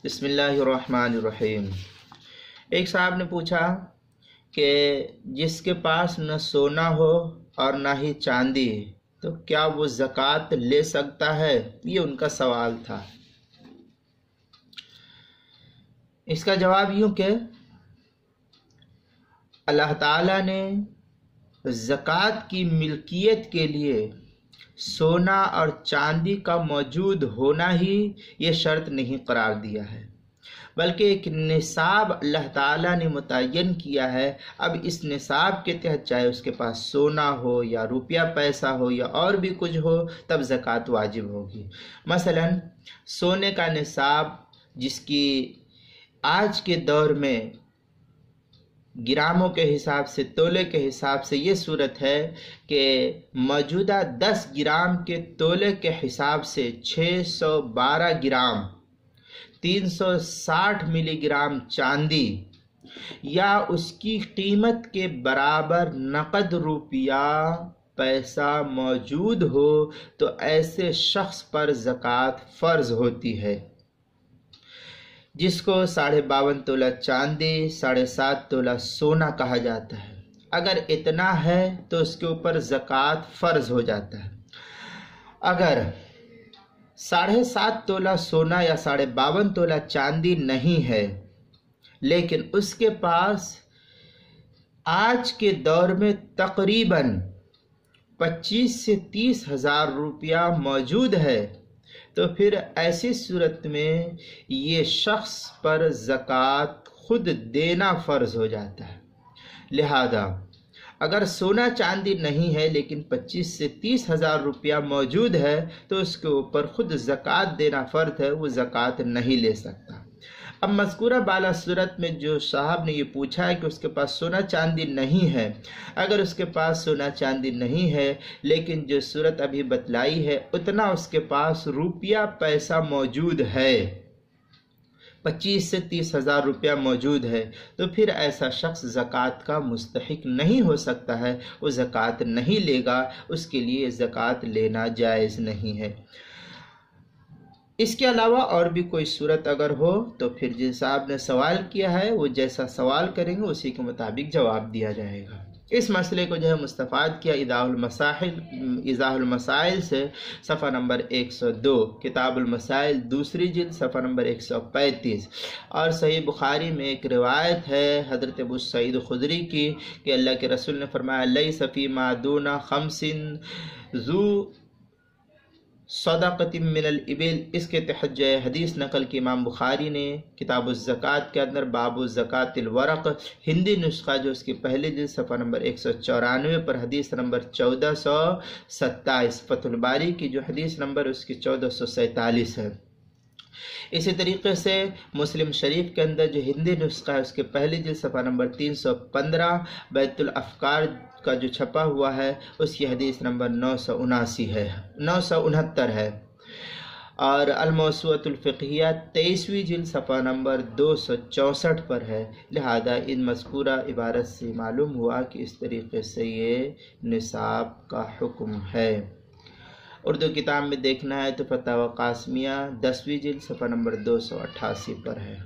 بسم اللہ الرحمن الرحیم۔ ایک صاحب نے پوچھا کہ جس کے پاس نہ سونا ہو اور نہ ہی چاندی تو کیا وہ زکوٰۃ لے سکتا ہے؟ یہ ان کا سوال تھا۔ اس کا جواب یوں کہ اللہ تعالیٰ نے زکوٰۃ کی ملکیت کے لیے سونا اور چاندی کا موجود ہونا ہی یہ شرط نہیں قرار دیا ہے، بلکہ ایک نصاب اللہ تعالیٰ نے متعین کیا ہے۔ اب اس نصاب کے تحت چاہے اس کے پاس سونا ہو یا روپیہ پیسہ ہو یا اور بھی کچھ ہو، تب زکوٰۃ واجب ہوگی۔ مثلا سونے کا نصاب، جس کی آج کے دور میں گراموں کے حساب سے، تولے کے حساب سے یہ صورت ہے کہ موجودہ 10 گرام کے تولے کے حساب سے 612 گرام 360 ملی گرام چاندی یا اس کی قیمت کے برابر نقد روپیہ پیسہ موجود ہو تو ایسے شخص پر زکوٰۃ فرض ہوتی ہے، جس کو 52.5 تولہ چاندی 7.5 تولہ سونا کہا جاتا ہے۔ اگر اتنا ہے تو اس کے اوپر زکوٰۃ فرض ہو جاتا ہے۔ اگر 7.5 تولہ سونا یا 52.5 تولہ چاندی نہیں ہے، لیکن اس کے پاس آج کے دور میں تقریباً 25 سے 30 ہزار روپیہ موجود ہے، تو پھر ایسی صورت میں یہ شخص پر زکوٰۃ خود دینا فرض ہو جاتا ہے۔ لہذا اگر سونا چاندی نہیں ہے لیکن 25 سے 30 ہزار روپیہ موجود ہے تو اس کے اوپر خود زکوٰۃ دینا فرض ہے، وہ زکوٰۃ نہیں لے سکتا۔ اب مذکورہ بالا صورت میں جو صاحب نے یہ پوچھا ہے کہ اس کے پاس سونا چاندی نہیں ہے، اگر اس کے پاس سونا چاندی نہیں ہے لیکن جو صورت ابھی بتلائی ہے اتنا اس کے پاس روپیہ پیسہ موجود ہے، 25 سے 30 ہزار روپیہ موجود ہے، تو پھر ایسا شخص زکوٰۃ کا مستحق نہیں ہو سکتا ہے، وہ زکوٰۃ نہیں لے گا، اس کے لیے زکوٰۃ لینا جائز نہیں ہے۔ اس کے علاوہ اور بھی کوئی صورت اگر ہو تو پھر جس صاحب نے سوال کیا ہے وہ جیسا سوال کریں گے اسی کے مطابق جواب دیا جائے گا۔ اس مسئلے کو مستفاد کیا ایضاح المسائل سے صفحہ نمبر 102، کتاب المسائل دوسری جلد صفحہ نمبر 135، اور صحیح بخاری میں ایک روایت ہے حضرت ابو سعید خدری کی کہ اللہ کے رسول نے فرمایا لیس فیما دون 5 ذو صدقۃ من الابل۔ اس کے تحت جو حدیث نقل کی امام بخاری نے کتاب الزکوٰۃ کے اندر باب الزکوٰۃ الورق، ہندی نسخہ جو اس کی پہلی جلد صفحہ نمبر 194 پر حدیث نمبر 1427، فتح الباری کی جو حدیث نمبر اس کی 1447 ہے۔ اسی طریقے سے مسلم شریف کے اندر جو ہندی نسخہ ہے اس کے پہلی جلد صفحہ نمبر 315، بیت الافکار کا جو چھپا ہوا ہے اس کی حدیث نمبر 969 ہے، اور الموسوعۃ الفقہیہ 23ویں جلد صفحہ نمبر 264 پر ہے۔ لہذا ان مذکورہ عبارت سے معلوم ہوا کہ اس طریقے سے یہ نصاب کا حکم ہے۔ اردو کتاب میں دیکھنا ہے تو فتاوی قاسمیہ 10ویں جلد صفحہ نمبر 288 پر ہے۔